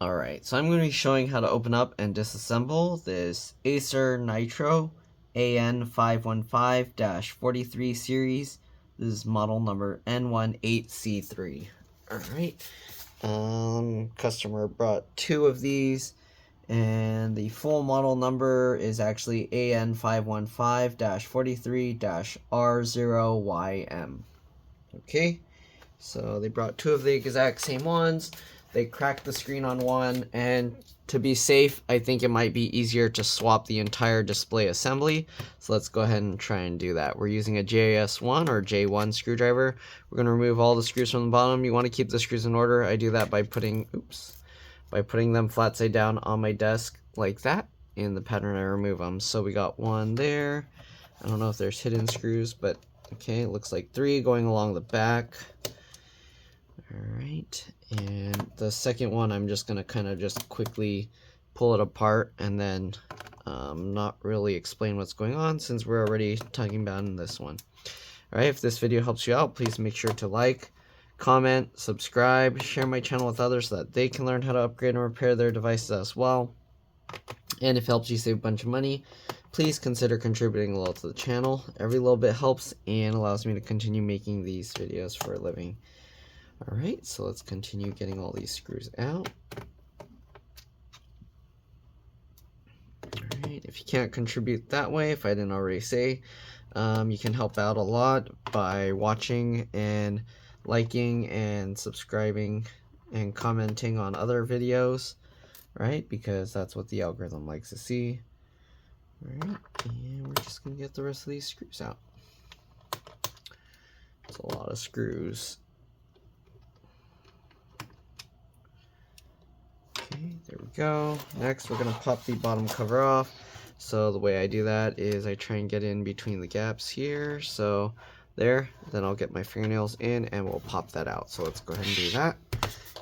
Alright, so I'm going to be showing how to open up and disassemble this Acer Nitro AN515-43 series. This is model number N18C3. Alright, customer brought 2 of these, and the full model number is actually AN515-43-R0YM. Okay, so they brought 2 of the exact same ones. They cracked the screen on one, and to be safe, I think it might be easier to swap the entire display assembly. So let's go ahead and try and do that. We're using a JS1 or J1 screwdriver. We're going to remove all the screws from the bottom. You want to keep the screws in order. I do that by putting them flat side down on my desk like that. In the pattern I remove them. So we got 1 there. I don't know if there's hidden screws, but okay, it looks like 3 going along the back. Alright, and the second one I'm just going to kind of just quickly pull it apart and then not really explain what's going on since we're already talking about in this one. Alright, if this video helps you out, please make sure to like, comment, subscribe, share my channel with others so that they can learn how to upgrade and repair their devices as well. And if it helps you save a bunch of money, please consider contributing a little to the channel. Every little bit helps and allows me to continue making these videos for a living. Alright, so let's continue getting all these screws out. Alright, if you can't contribute that way, if I didn't already say, you can help out a lot by watching and liking and subscribing and commenting on other videos, right? Because that's what the algorithm likes to see. Alright, and we're just going to get the rest of these screws out. It's a lot of screws. Okay, there we go. Next, we're going to pop the bottom cover off. So the way I do that is I try and get in between the gaps here. So there, then I'll get my fingernails in and we'll pop that out. So let's go ahead and do that.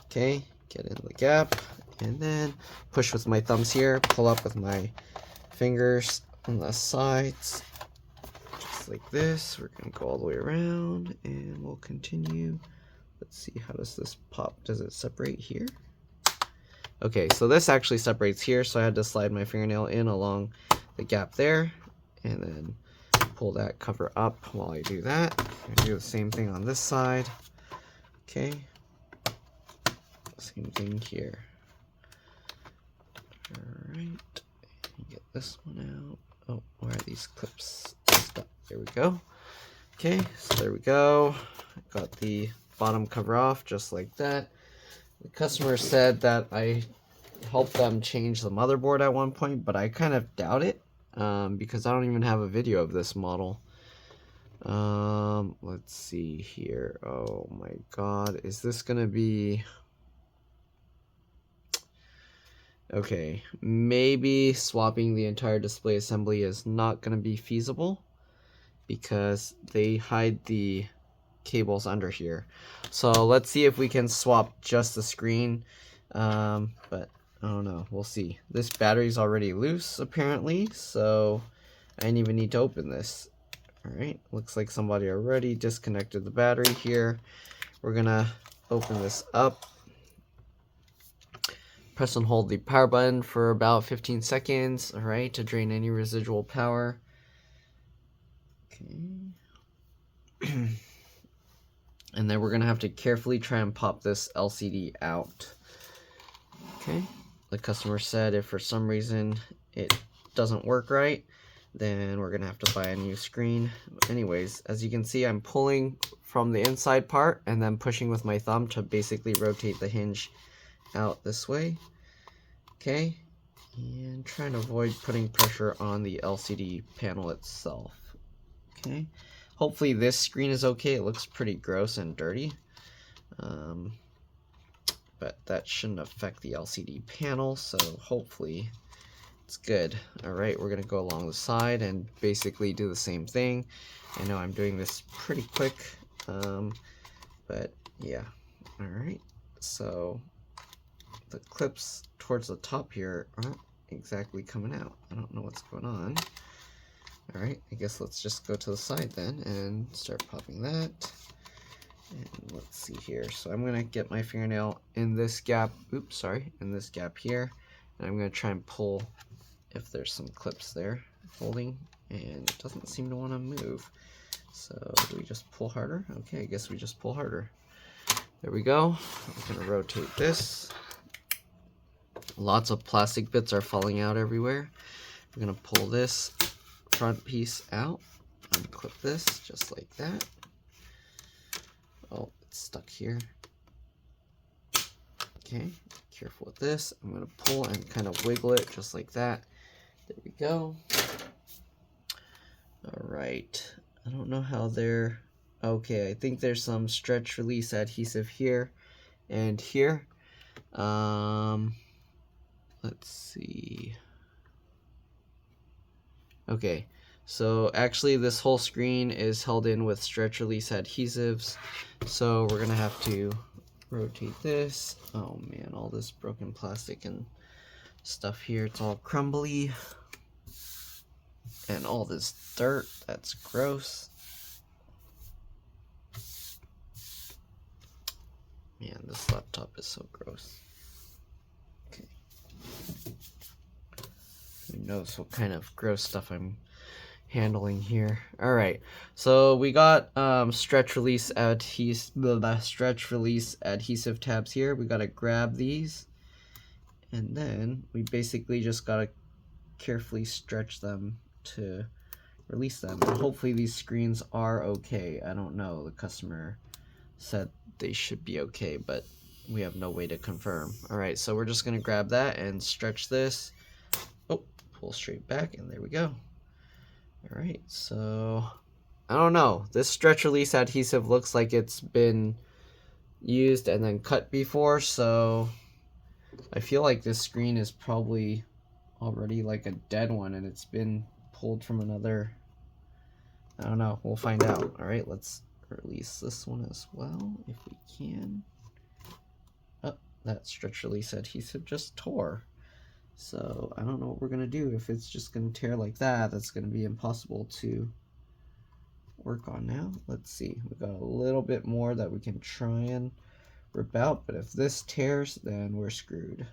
Okay, get in the gap and then push with my thumbs here, pull up with my fingers on the sides, just like this. We're going to go all the way around and we'll continue. Let's see, how does this pop? Does it separate here? Okay, so this actually separates here, so I had to slide my fingernail in along the gap there, and then pull that cover up while I do that. I'm going to do the same thing on this side. Okay, same thing here. Alright, get this one out. Oh, where are these clips? Stop. There we go. Okay, so there we go. Got the bottom cover off just like that. The customer said that I helped them change the motherboard at one point, but I kind of doubt it because I don't even have a video of this model. Let's see here. Oh my god, is this gonna be... Okay, maybe swapping the entire display assembly is not gonna be feasible because they hide the cables under here. So let's see if we can swap just the screen, but I don't know, we'll see. This battery's already loose apparently, so I didn't even need to open this. Alright, looks like somebody already disconnected the battery here. We're gonna open this up, press and hold the power button for about 15 seconds, alright, to drain any residual power. Okay. And then we're going to have to carefully try and pop this LCD out. Okay, the customer said if for some reason it doesn't work right, then we're going to have to buy a new screen. But anyways, as you can see, I'm pulling from the inside part and then pushing with my thumb to basically rotate the hinge out this way. Okay, and trying to avoid putting pressure on the LCD panel itself. Okay. Hopefully this screen is okay. It looks pretty gross and dirty. But that shouldn't affect the LCD panel, so hopefully it's good. Alright, we're going to go along the side and basically do the same thing. I know I'm doing this pretty quick, but yeah. Alright, so the clips towards the top here aren't exactly coming out. I don't know what's going on. Alright, I guess let's just go to the side then and start popping that. And let's see here. So I'm gonna get my fingernail in this gap. Oops, sorry, in this gap here, and I'm gonna try and pull if there's some clips there holding, and it doesn't seem to want to move. So do we just pull harder? Okay, I guess we just pull harder. There we go. I'm gonna rotate this. Lots of plastic bits are falling out everywhere. I'm gonna pull this front piece out, unclip this just like that. Oh, it's stuck here. Okay, careful with this. I'm gonna pull and kind of wiggle it just like that. There we go. All right, I don't know how they're, okay, I think there's some stretch release adhesive here and here. Let's see. Okay, so actually this whole screen is held in with stretch release adhesives, so we're gonna have to rotate this. Oh man, all this broken plastic and stuff here, it's all crumbly. And all this dirt, that's gross. Man, this laptop is so gross. Okay. Who knows what kind of gross stuff I'm handling here. Alright, so we got stretch release adhesive tabs here. We gotta grab these, and then we basically just gotta carefully stretch them to release them. And hopefully these screens are okay. I don't know, the customer said they should be okay, but we have no way to confirm. Alright, so we're just gonna grab that and stretch this. Oh, pull straight back, and there we go. Alright, so I don't know, this stretch release adhesive looks like it's been used and then cut before, so I feel like this screen is probably already like a dead one and it's been pulled from another, I don't know, we'll find out. Alright, let's release this one as well if we can. Oh, that stretch release adhesive just tore. So I don't know what we're gonna do. If it's just gonna tear like that, that's gonna be impossible to work on now. Let's see, we've got a little bit more that we can try and rip out, but if this tears, then we're screwed.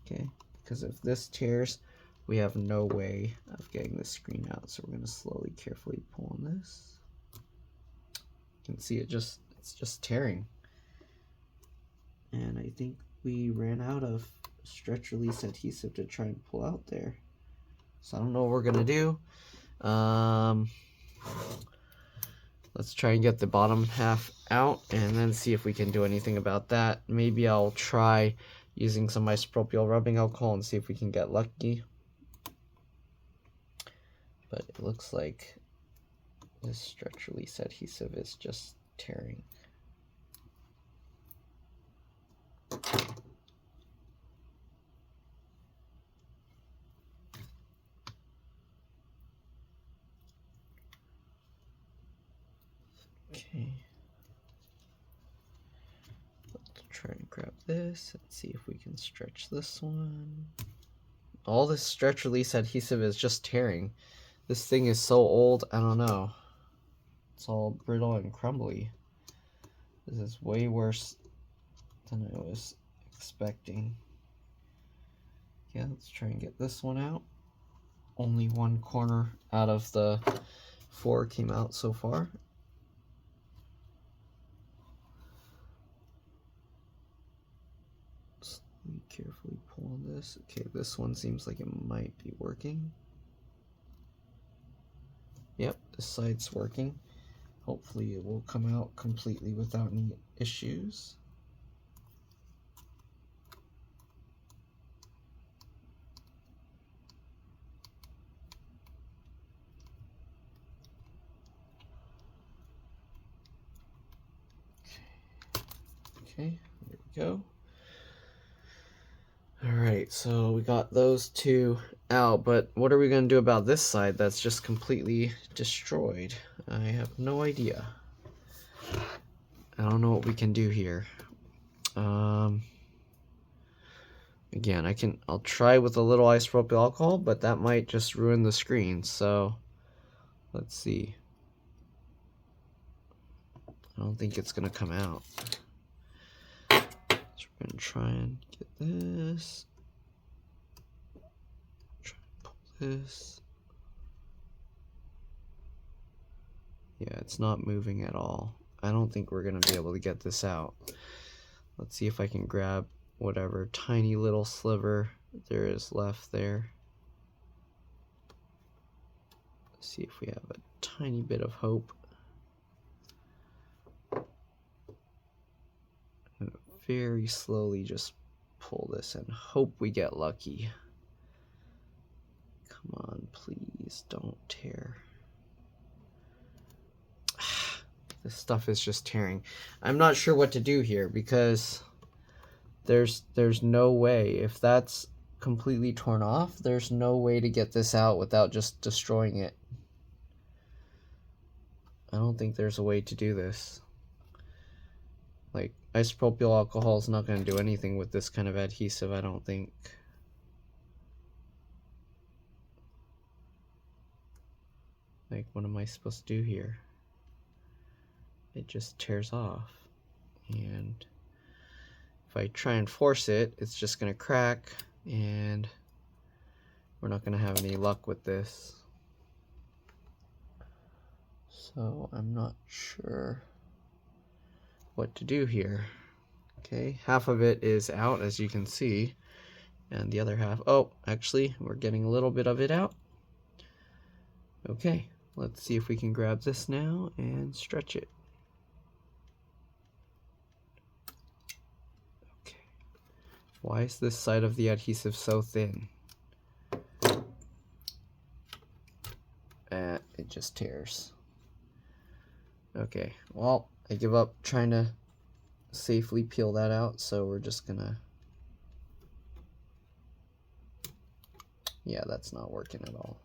Okay, because if this tears, we have no way of getting this screen out. So we're going to slowly, carefully pull on this. You can see it's just tearing. And I think we ran out of stretch release adhesive to try and pull out there. So I don't know what we're going to do. Let's try and get the bottom half out and then see if we can do anything about that. Maybe I'll try using some isopropyl rubbing alcohol and see if we can get lucky. But it looks like this stretch release adhesive is just tearing. Okay. Let's try and grab this and see if we can stretch this one. All this stretch release adhesive is just tearing. This thing is so old, I don't know. It's all brittle and crumbly. This is way worse than I was expecting. Yeah, let's try and get this one out. Only one corner out of the 4 came out so far. Just let me carefully pull on this. Okay, this one seems like it might be working. Yep, this side's working. Hopefully it will come out completely without any issues. Okay, there we go. Alright, so we got those 2 out, but what are we going to do about this side that's just completely destroyed? I have no idea. I don't know what we can do here. Again, I'll try with a little isopropyl alcohol, but that might just ruin the screen, so let's see. don't think it's gonna come out. So we're gonna try and get this. Try and pull this. Yeah, it's not moving at all. I don't think we're gonna be able to get this out. Let's see if I can grab whatever tiny little sliver there is left there. Let's see if we have a tiny bit of hope. And very slowly just pull this and hope we get lucky. Come on, please don't tear. This stuff is just tearing. I'm not sure what to do here because there's no way. If that's completely torn off, there's no way to get this out without just destroying it. I don't think there's a way to do this. Like, isopropyl alcohol is not going to do anything with this kind of adhesive, I don't think. Like, what am I supposed to do here? It just tears off. And if I try and force it, it's just going to crack, and we're not going to have any luck with this. So I'm not sure what to do here. Okay, half of it is out, as you can see, and the other half, oh, actually, we're getting a little bit of it out. Okay, let's see if we can grab this now and stretch it. Okay, why is this side of the adhesive so thin? It just tears. Okay, well, I give up trying to safely peel that out, so we're just gonna... Yeah, that's not working at all.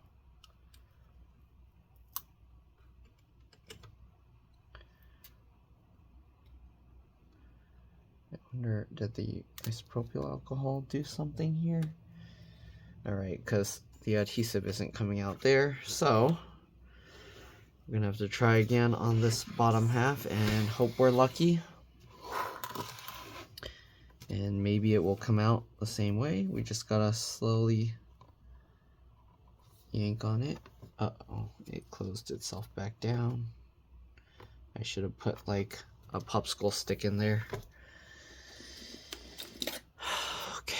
I wonder, did the isopropyl alcohol do something here? Alright, because the adhesive isn't coming out there, so we're gonna have to try again on this bottom half and hope we're lucky. And maybe it will come out the same way. We just gotta slowly yank on it. Uh-oh, it closed itself back down. I should have put like a popsicle stick in there. Okay,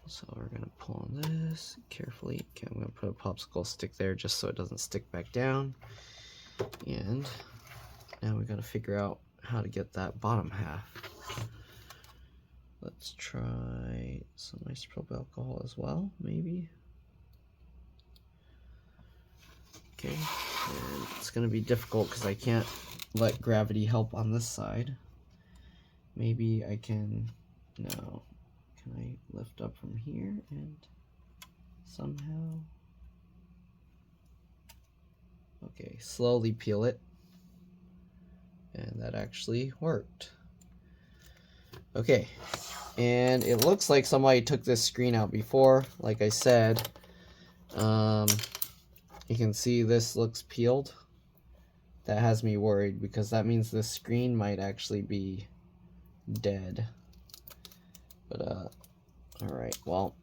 so we're gonna pull on this carefully. Okay, I'm gonna put a popsicle stick there just so it doesn't stick back down. And now we gotta figure out how to get that bottom half. Let's try some isopropyl alcohol as well, maybe. Okay, and it's gonna be difficult because I can't let gravity help on this side. Maybe I can, no. Can I lift up from here and somehow? Okay, slowly peel it. And that actually worked. Okay, and it looks like somebody took this screen out before. Like I said, you can see this looks peeled. That has me worried because that means this screen might actually be dead. But alright, well,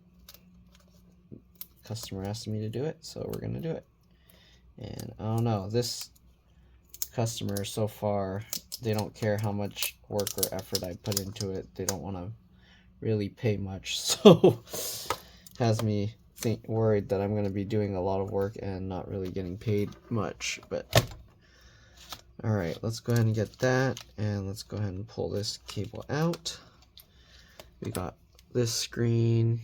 customer asked me to do it, so we're gonna do it. And I don't know, this customer so far, they don't care how much work or effort I put into it. They don't want to really pay much, so has me worried that I'm going to be doing a lot of work and not really getting paid much. But alright, let's go ahead and get that, and let's go ahead and pull this cable out. We got this screen,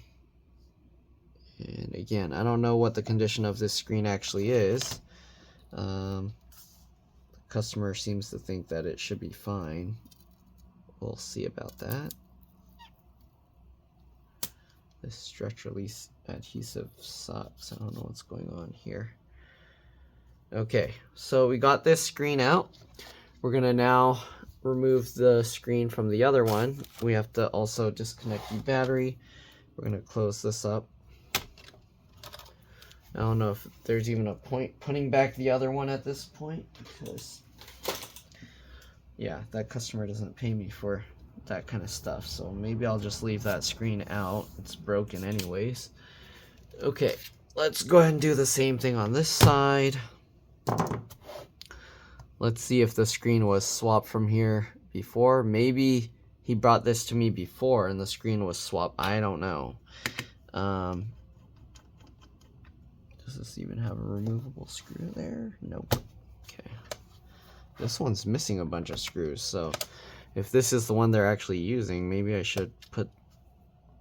and again, I don't know what the condition of this screen actually is. Customer seems to think that it should be fine. We'll see about that. This stretch release adhesive sucks. I don't know what's going on here. Okay, so we got this screen out. We're gonna now remove the screen from the other one. We have to also disconnect the battery. We're gonna close this up. I don't know if there's even a point putting back the other one at this point, because yeah, that customer doesn't pay me for that kind of stuff, so maybe I'll just leave that screen out. It's broken anyways. Okay, let's go ahead and do the same thing on this side. Let's see if the screen was swapped from here before. Maybe he brought this to me before and the screen was swapped. I don't know. Does this even have a removable screw there? Nope. Okay. This one's missing a bunch of screws, so if this is the one they're actually using, maybe I should put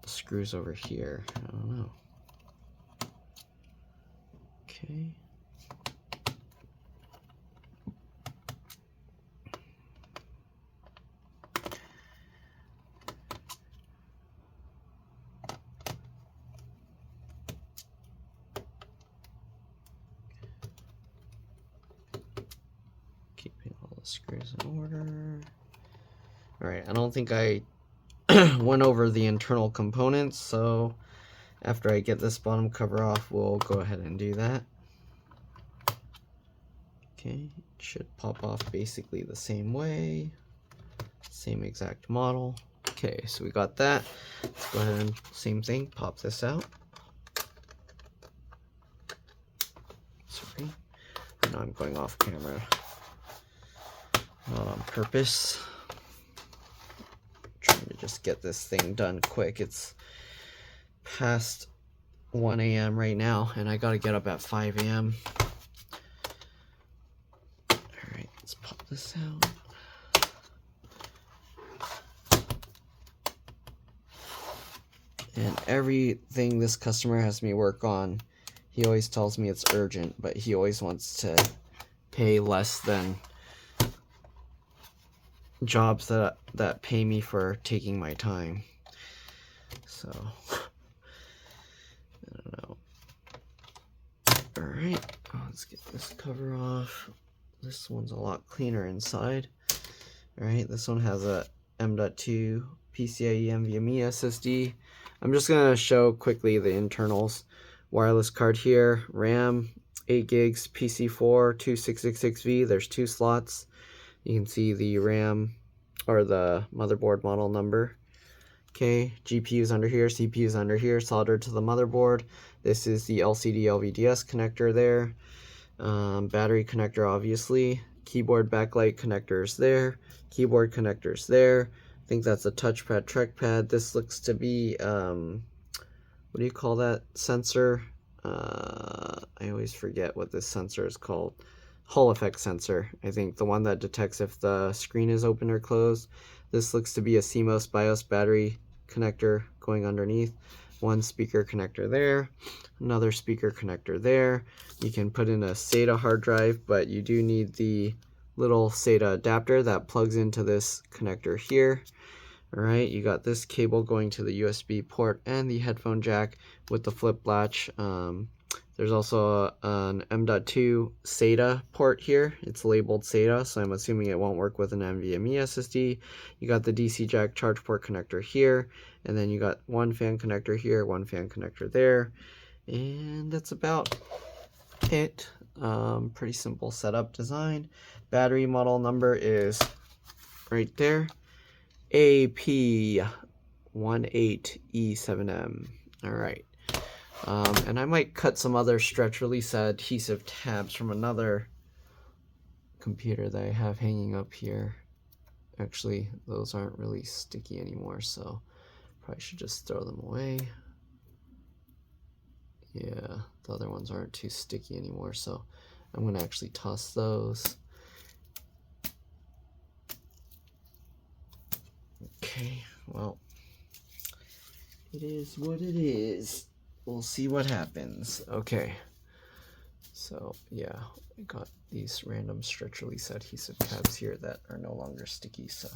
the screws over here. I don't know. Okay. Keeping all the screws in order. Alright, I don't think I went over the internal components, so after I get this bottom cover off, we'll go ahead and do that. Okay, it should pop off basically the same way. Same exact model. Okay, so we got that. Let's go ahead and same thing, pop this out. Sorry. I know I'm going off camera. Not on purpose. I'm trying to just get this thing done quick. It's past 1 a.m. right now, and I gotta get up at 5 a.m. Alright, let's pop this out. And everything this customer has me work on, he always tells me it's urgent, but he always wants to pay less than jobs that pay me for taking my time. So I don't know. Alright, let's get this cover off. This one's a lot cleaner inside. Alright, this one has a M.2 PCIe NVMe SSD. I'm just going to show quickly the internals. Wireless card here, RAM, 8 gigs, PC4, 2666V. There's 2 slots. You can see the RAM or the motherboard model number. Okay, GPU's under here, CPU's under here, soldered to the motherboard. This is the LCD LVDS connector there. Battery connector, obviously. Keyboard backlight connectors there. Keyboard connectors there. I think that's a touchpad, trackpad. This looks to be, what do you call that sensor? I always forget what this sensor is called. Hall effect sensor. I think the one that detects if the screen is open or closed. This looks to be a CMOS BIOS battery connector going underneath. One speaker connector there. Another speaker connector there. You can put in a SATA hard drive, but you do need the little SATA adapter that plugs into this connector here. Alright, you got this cable going to the USB port and the headphone jack with the flip latch. There's also an M.2 SATA port here. It's labeled SATA, so I'm assuming it won't work with an NVMe SSD. You got the DC jack charge port connector here, and then you got one fan connector here, one fan connector there, and that's about it. Pretty simple setup design. Battery model number is right there. AP18E7M. Alright. And I might cut some other stretch release adhesive tabs from another computer that I have hanging up here. Actually, those aren't really sticky anymore, so probably should just throw them away. Yeah, the other ones aren't too sticky anymore, so I'm going to actually toss those. Okay, well, it is what it is. We'll see what happens. Okay, so yeah, I got these random stretch release adhesive tabs here that are no longer sticky, so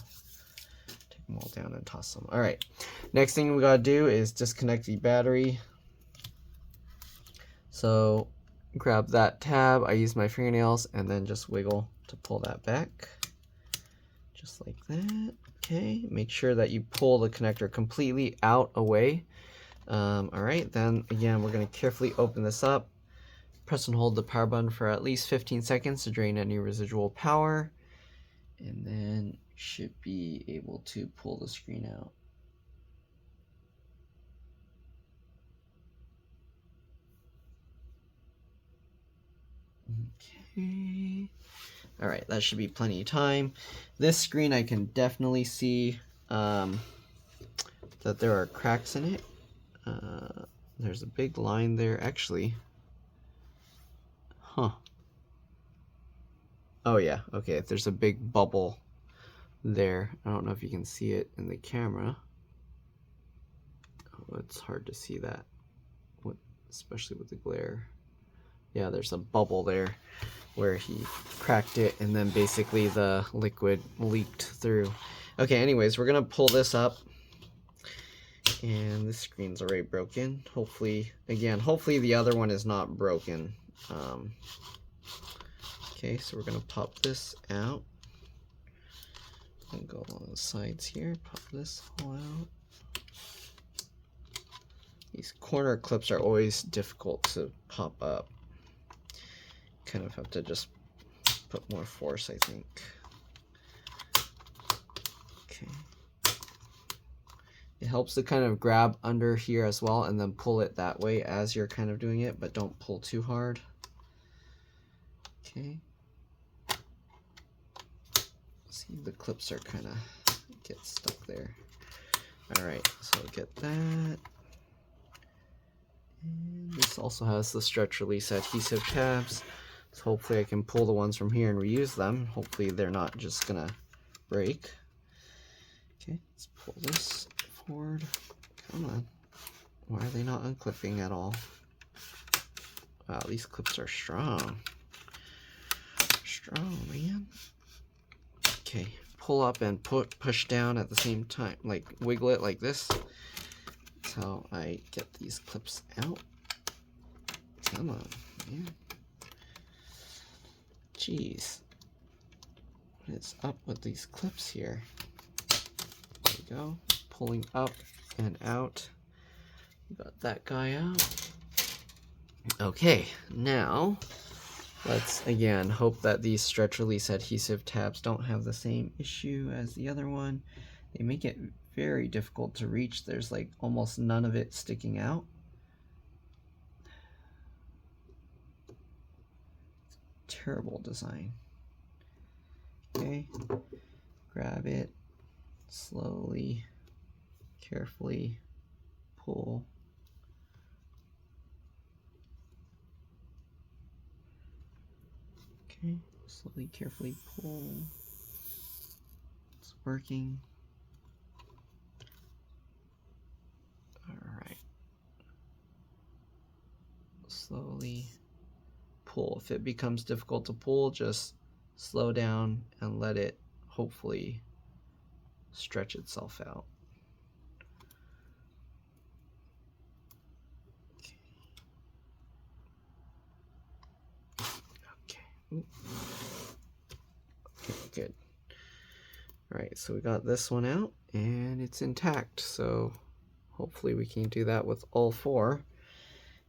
take them all down and toss them. Alright, next thing we gotta do is disconnect the battery. So grab that tab, I use my fingernails, and then just wiggle to pull that back. Just like that. Okay, make sure that you pull the connector completely out away. Alright, then again, we're going to carefully open this up. Press and hold the power button for at least 15 seconds to drain any residual power. and then should be able to pull the screen out. Okay. All right, that should be plenty of time. This screen, I can definitely see that there are cracks in it. There's a big line there, actually. Huh. Oh yeah, okay, there's a big bubble there. I don't know if you can see it in the camera. Oh, it's hard to see that, especially with the glare. Yeah, there's a bubble there where he cracked it and then basically the liquid leaked through. Okay, anyways, we're gonna pull this up, and this screen's already broken. Hopefully, again, hopefully the other one is not broken. Okay, so we're gonna pop this out and go along the sides here. Pop this all out. These corner clips are always difficult to pop up. Kind of have to just put more force, I think. Okay. It helps to kind of grab under here as well and then pull it that way as you're kind of doing it, but don't pull too hard. Okay. See, the clips are kind of get stuck there. All right, so get that. And this also has the stretch release adhesive tabs. So hopefully I can pull the ones from here and reuse them. Hopefully they're not just gonna break. Okay, let's pull this forward. Come on. Why are they not unclipping at all? Wow, these clips are strong. Strong, man. Okay, pull up and push down at the same time. Like wiggle it like this. That's how I get these clips out. Come on, man. Jeez. What is up with these clips here? There we go. Pulling up and out. Got that guy out. Okay, now let's again hope that these stretch release adhesive tabs don't have the same issue as the other one. They make it very difficult to reach. There's like almost none of it sticking out. Terrible design. Okay, grab it, slowly, carefully pull. Okay, slowly, carefully pull. It's working. All right. Slowly pull. If it becomes difficult to pull, just slow down and let it hopefully stretch itself out. Okay, good. All right, so we got this one out and it's intact. So hopefully we can do that with all four.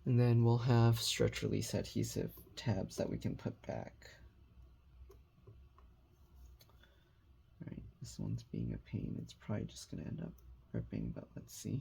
And then we'll have stretch release adhesive tabs that we can put back. All right, this one's being a pain. It's probably just gonna end up ripping, but let's see.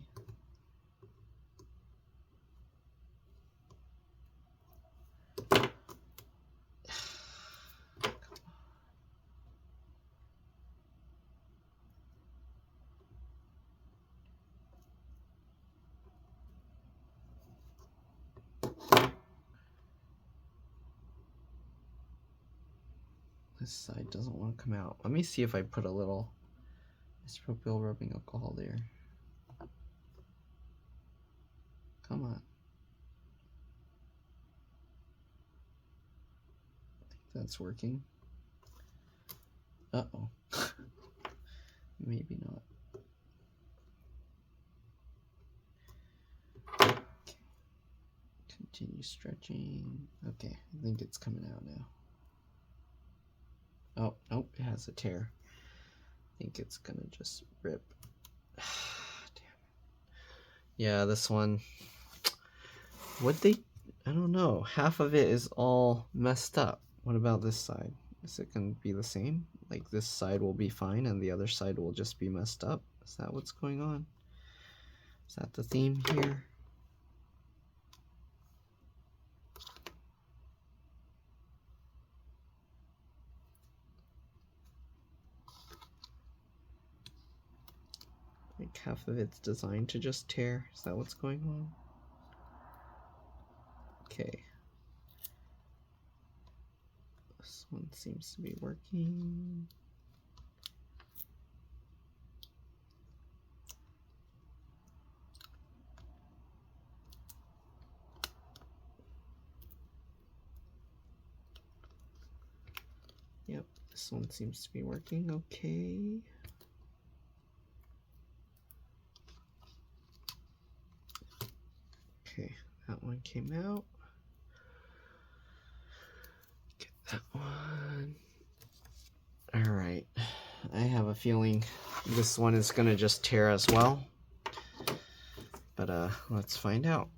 This side doesn't want to come out. Let me see if I put a little isopropyl rubbing alcohol there. Come on. I think that's working. Uh-oh. Maybe not. Okay. Continue stretching. Okay, I think it's coming out now. Oh, nope, it has a tear. I think it's gonna just rip. Damn it. Yeah, this one. I don't know. Half of it is all messed up. What about this side? Is it going to be the same? Like this side will be fine and the other side will just be messed up? Is that what's going on? Is that the theme here? Like half of it's designed to just tear. Is that what's going on? Okay. This one seems to be working. Yep, this one seems to be working okay. Okay, that one came out. Get that one. All right, I have a feeling this one is gonna just tear as well, but let's find out.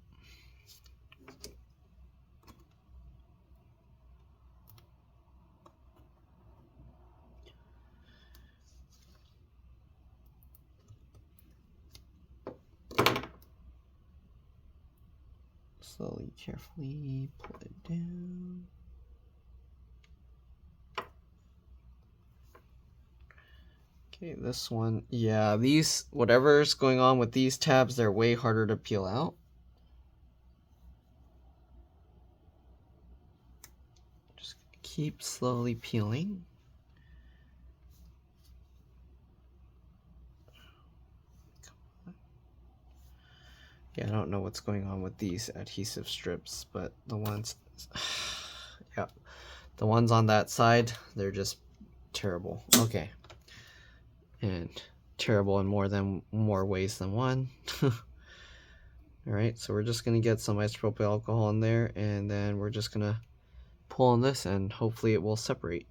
Slowly, carefully pull it down. Okay, this one, yeah, these, whatever's going on with these tabs, they're way harder to peel out. Just keep slowly peeling. Yeah, I don't know what's going on with these adhesive strips, but the ones, yeah, the ones on that side, they're just terrible. Okay. And terrible in more ways than one. All right, so we're just gonna get some isopropyl alcohol in there, and then we're just gonna pull on this, and hopefully it will separate.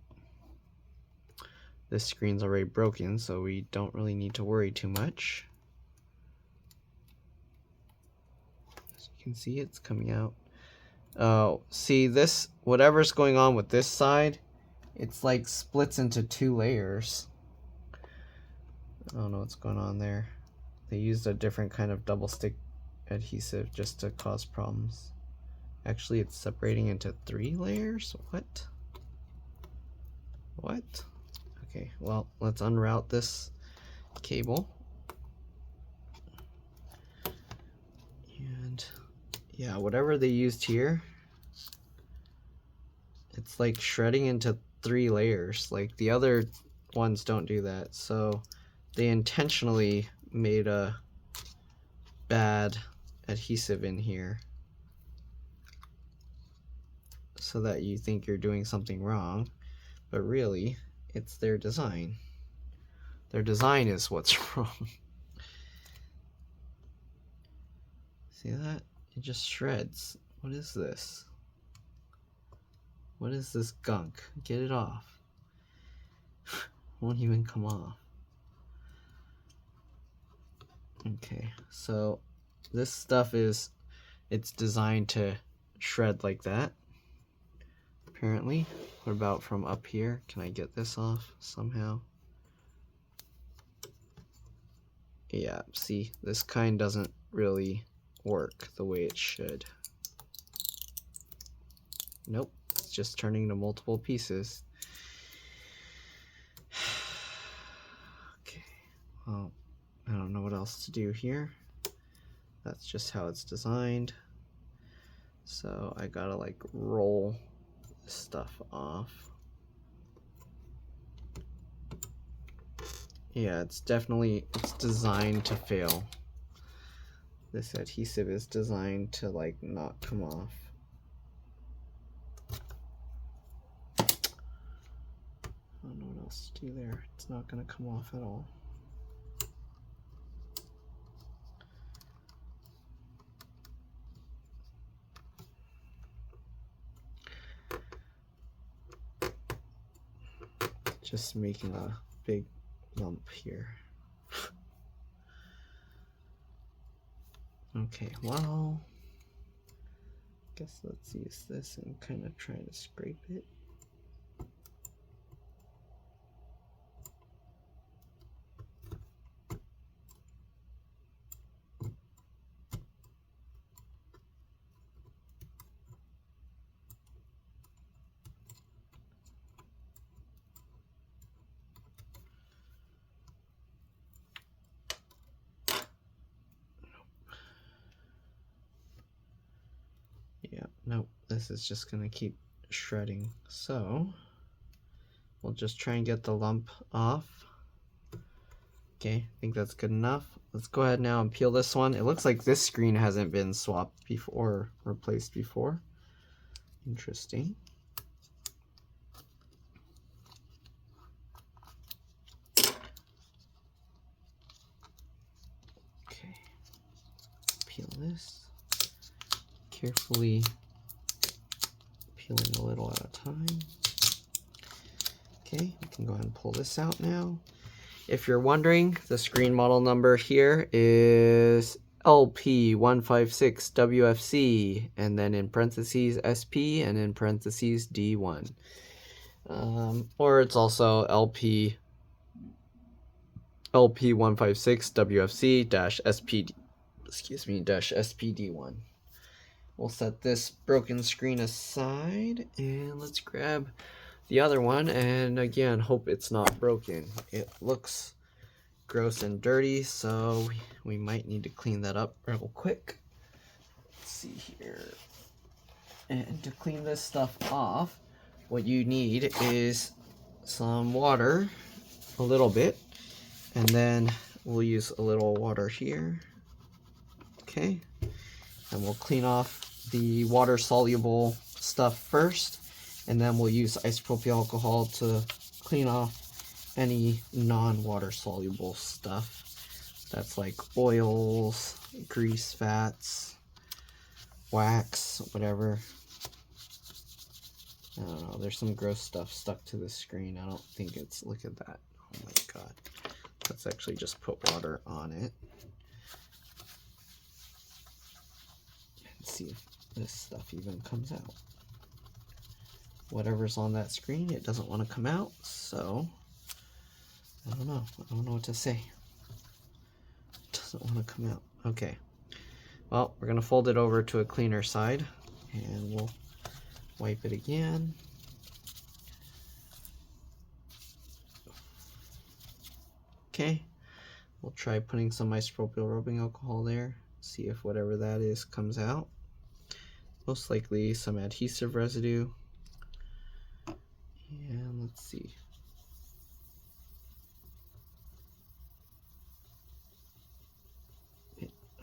This screen's already broken, so we don't really need to worry too much. As you can see, it's coming out. Oh, see this, whatever's going on with this side, it's like splits into 2 layers. I don't know what's going on there. They used a different kind of double stick adhesive just to cause problems. Actually, it's separating into 3 layers? What? What? Okay, well, let's unroute this cable. And yeah, whatever they used here, it's like shredding into 3 layers. Like the other ones don't do that. So they intentionally made a bad adhesive in here so that you think you're doing something wrong, but really it's their design. Their design is what's wrong. See that? It just shreds. What is this? What is this gunk? Get it off. Won't even come off. Okay, so this stuff is, it's designed to shred like that, apparently. What about from up here? Can I get this off somehow? Yeah, see, this kind doesn't really work the way it should. Nope, it's just turning into multiple pieces. Okay, well, I don't know what else to do here. That's just how it's designed. So I gotta like roll this stuff off. Yeah, it's designed to fail. This adhesive is designed to like not come off. I don't know what else to do there. It's not gonna come off at all. Just making a big lump here. Okay, well, guess let's use this and kind of try to scrape it. this is just gonna keep shredding. So we'll just try and get the lump off. Okay, I think that's good enough. Let's go ahead now and peel this one. It looks like this screen hasn't been swapped before or replaced before. Interesting. Okay, peel this. Carefully peeling a little at a time. Okay, we can go ahead and pull this out now. If you're wondering, the screen model number here is LP156WFC, and then in parentheses SP, and in parentheses D1. Or it's also LP156WFC-SPD1. We'll set this broken screen aside, and let's grab the other one, and again, hope it's not broken. It looks gross and dirty, so we might need to clean that up real quick. Let's see here. And to clean this stuff off, what you need is some water, a little bit, and then we'll use a little water here. Okay, and we'll clean off the water soluble stuff first, and then we'll use isopropyl alcohol to clean off any non-water soluble stuff. That's like oils, grease, fats, wax, whatever. I don't know, there's some gross stuff stuck to the screen. I don't think it's, look at that. Oh my god. Let's actually just put water on it. And see if this stuff even comes out. Whatever's on that screen, it doesn't want to come out, so I don't know what to say. It doesn't want to come out. Okay, well, we're gonna fold it over to a cleaner side, and we'll wipe it again. Okay, we'll try putting some isopropyl rubbing alcohol there, see if whatever that is comes out. Most likely some adhesive residue. And let's see.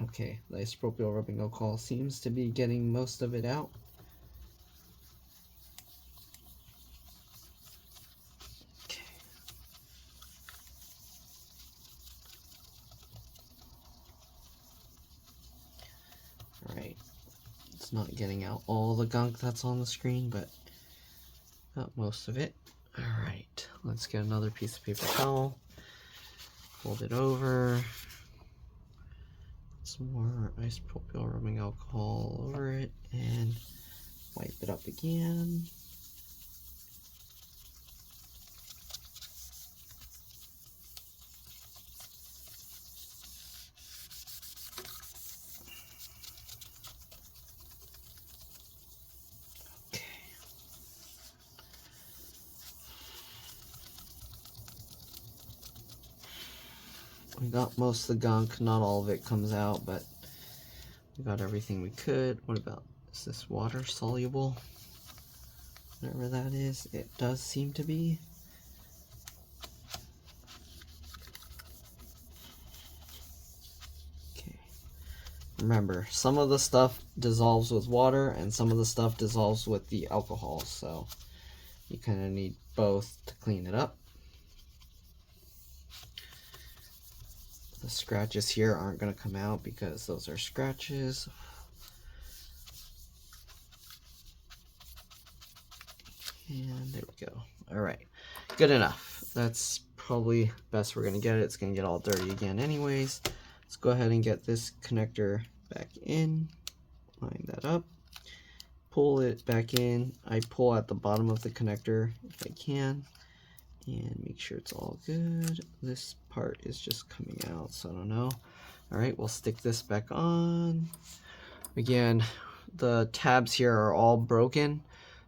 Okay, the isopropyl rubbing alcohol seems to be getting most of it out. Okay. Alright, it's not getting out all the gunk that's on the screen, but got most of it. Alright, let's get another piece of paper towel, fold it over, some more isopropyl rubbing alcohol over it, and wipe it up again. We got most of the gunk, not all of it comes out, but we got everything we could. What about, is this water soluble? Whatever that is, it does seem to be. Okay. Remember, some of the stuff dissolves with water and some of the stuff dissolves with the alcohol, so you kind of need both to clean it up. The scratches here aren't going to come out because those are scratches. And there we go. Alright, good enough. That's probably best we're going to get it. It's going to get all dirty again anyways. Let's go ahead and get this connector back in. Line that up. Pull it back in. I pull at the bottom of the connector if I can. And make sure it's all good. This part is just coming out, so I don't know. Alright, we'll stick this back on. Again, the tabs here are all broken,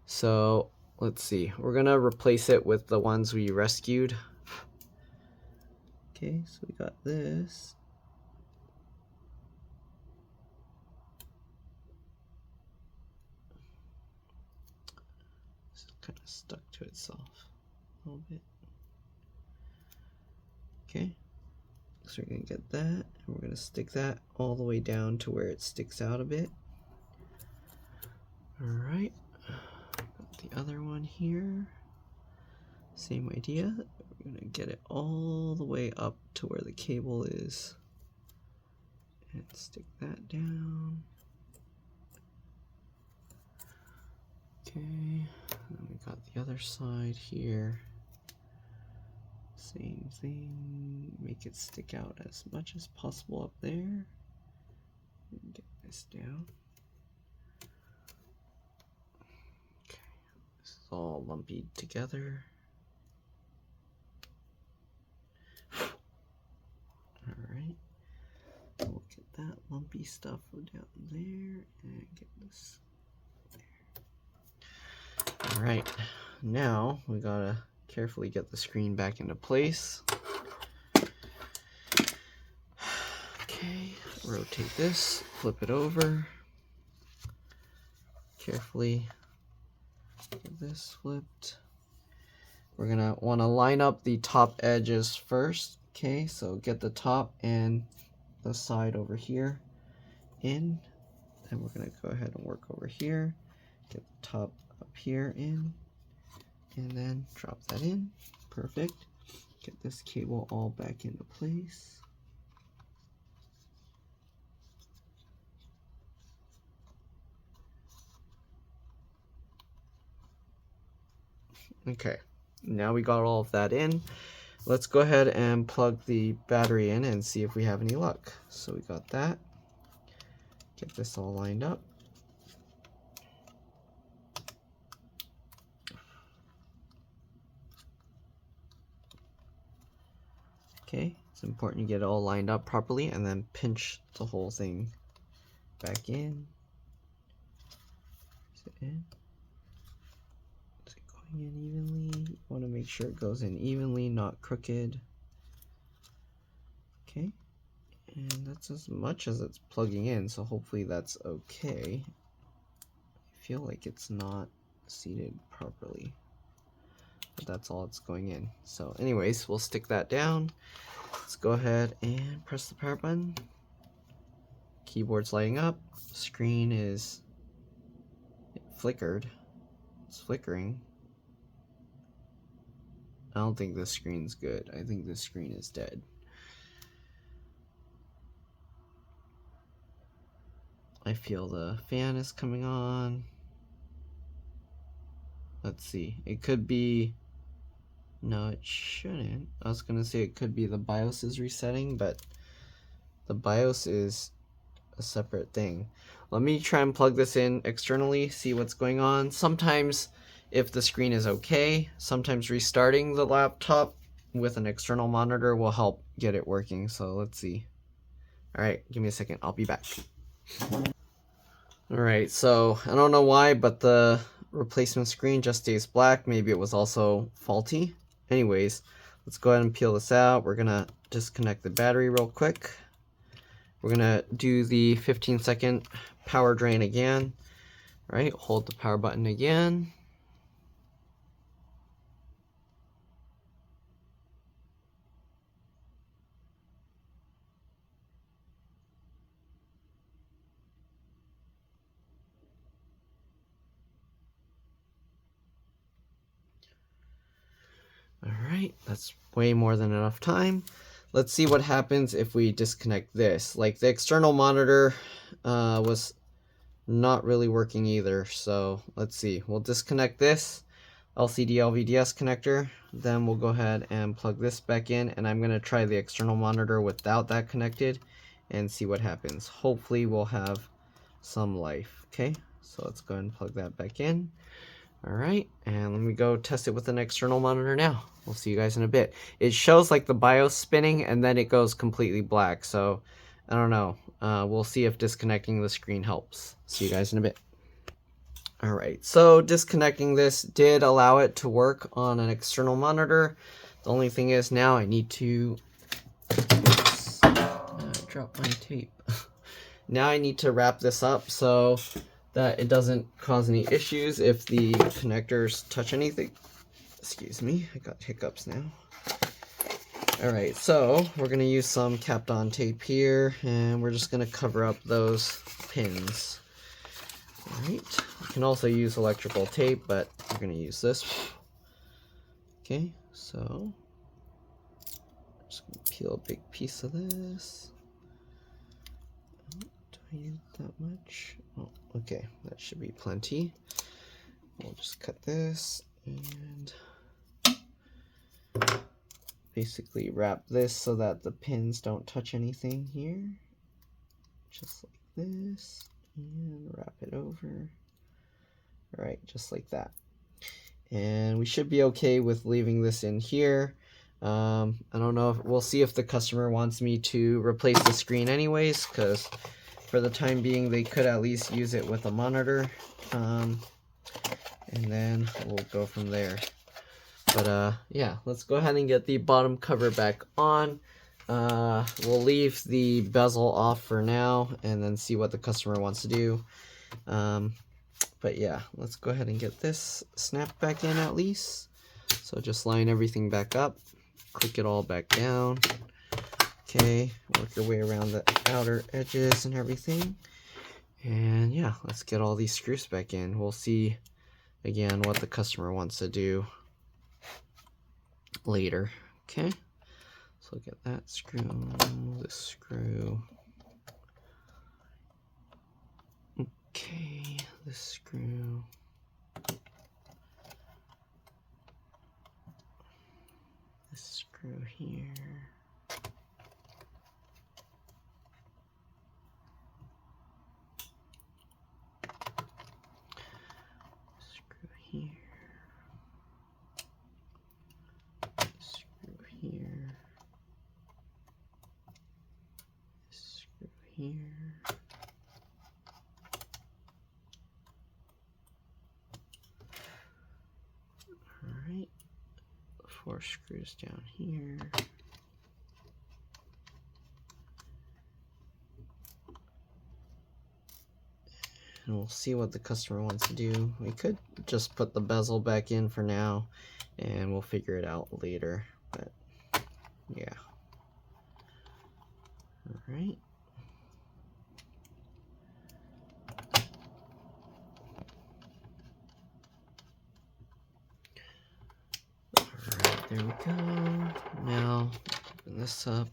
so let's see. We're gonna replace it with the ones we rescued. Okay, so we got this. kind of stuck to itself a little bit. Okay, so we're gonna get that, and we're gonna stick that all the way down to where it sticks out a bit. All right, got the other one here. Same idea. We're gonna get it all the way up to where the cable is, and stick that down. Okay, and we got the other side here. Same thing, make it stick out as much as possible up there. And get this down. Okay, this is all lumpy together. Alright, we'll get that lumpy stuff down there and get this there. Alright, now we gotta carefully get the screen back into place. Okay, rotate this, flip it over. Carefully get this flipped. We're gonna want to line up the top edges first. Okay, so get the top and the side over here in. Then we're gonna go ahead and work over here. Get the top up here in. And then drop that in. Perfect. Get this cable all back into place. Okay, now we got all of that in. Let's go ahead and plug the battery in and see if we have any luck. So we got that. Get this all lined up. Okay, it's important you get it all lined up properly and then pinch the whole thing back in. Is it in? Is it going in evenly? You want to make sure it goes in evenly, not crooked. Okay, and that's as much as it's plugging in, so hopefully that's okay. I feel like it's not seated properly, but that's all it's going in. So anyways, we'll stick that down. Let's go ahead and press the power button. Keyboard's lighting up. Screen is flickered. It's flickering. I don't think this screen's good. I think this screen is dead. I feel the fan is coming on. Let's see. It could be... No, it shouldn't. I was gonna say it could be the BIOS is resetting, but the BIOS is a separate thing. Let me try and plug this in externally, see what's going on. Sometimes if the screen is okay, sometimes restarting the laptop with an external monitor will help get it working. So let's see. All right, give me a second. I'll be back. All right, so I don't know why, but the replacement screen just stays black. Maybe it was also faulty. Anyways, let's go ahead and peel this out. We're gonna disconnect the battery real quick. We're gonna do the 15-second power drain again. All right, hold the power button again. Alright, that's way more than enough time. Let's see what happens if we disconnect this. Like, the external monitor was not really working either, so let's see. We'll disconnect this LCD LVDS connector, then we'll go ahead and plug this back in, and I'm going to try the external monitor without that connected and see what happens. Hopefully we'll have some life. Okay, so let's go ahead and plug that back in. Alright, and let me go test it with an external monitor now. We'll see you guys in a bit. It shows like the BIOS spinning and then it goes completely black, so I don't know. We'll see if disconnecting the screen helps. See you guys in a bit. Alright, so disconnecting this did allow it to work on an external monitor. The only thing is now I need to... Oops, drop my tape. Now I need to wrap this up, so that it doesn't cause any issues if the connectors touch anything. Excuse me, I got hiccups now. Alright, so we're going to use some capped on tape here, and we're just going to cover up those pins. Alright, you can also use electrical tape, but we're going to use this. Okay, so I'm just going to peel a big piece of this. Do I need that much? Oh, okay, that should be plenty. We'll just cut this and basically wrap this so that the pins don't touch anything here. Just like this. And wrap it over. Alright, just like that. And we should be okay with leaving this in here. I don't know if we'll see if the customer wants me to replace the screen anyways, because for the time being they could at least use it with a monitor. And then we'll go from there. But yeah, let's go ahead and get the bottom cover back on. We'll leave the bezel off for now and then see what the customer wants to do. But yeah, let's go ahead and get this snapped back in at least. So just line everything back up, click it all back down. Okay, work your way around the outer edges and everything. And yeah, let's get all these screws back in. We'll see again what the customer wants to do later. Okay, so get that screw, this screw. Okay, this screw. This screw here. Screw here. Screw here. Screw here. Alright, 4 screws down here. And we'll see what the customer wants to do. We could just put the bezel back in for now, and we'll figure it out later. But yeah. Alright. There we go. Now, open this up.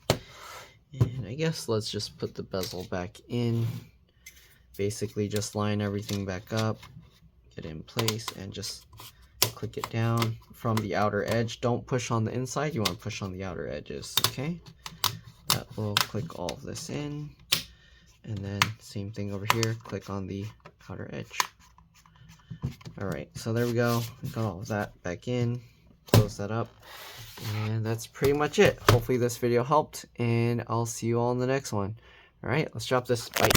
And I guess let's just put the bezel back in. Basically, just line everything back up, get it in place, and just click it down from the outer edge. Don't push on the inside, you want to push on the outer edges, okay? That will click all of this in. And then, same thing over here, click on the outer edge. Alright, so there we go. We got all of that back in. Close that up, and that's pretty much it. Hopefully this video helped, and I'll see you all in the next one. All right, let's drop this. Bye.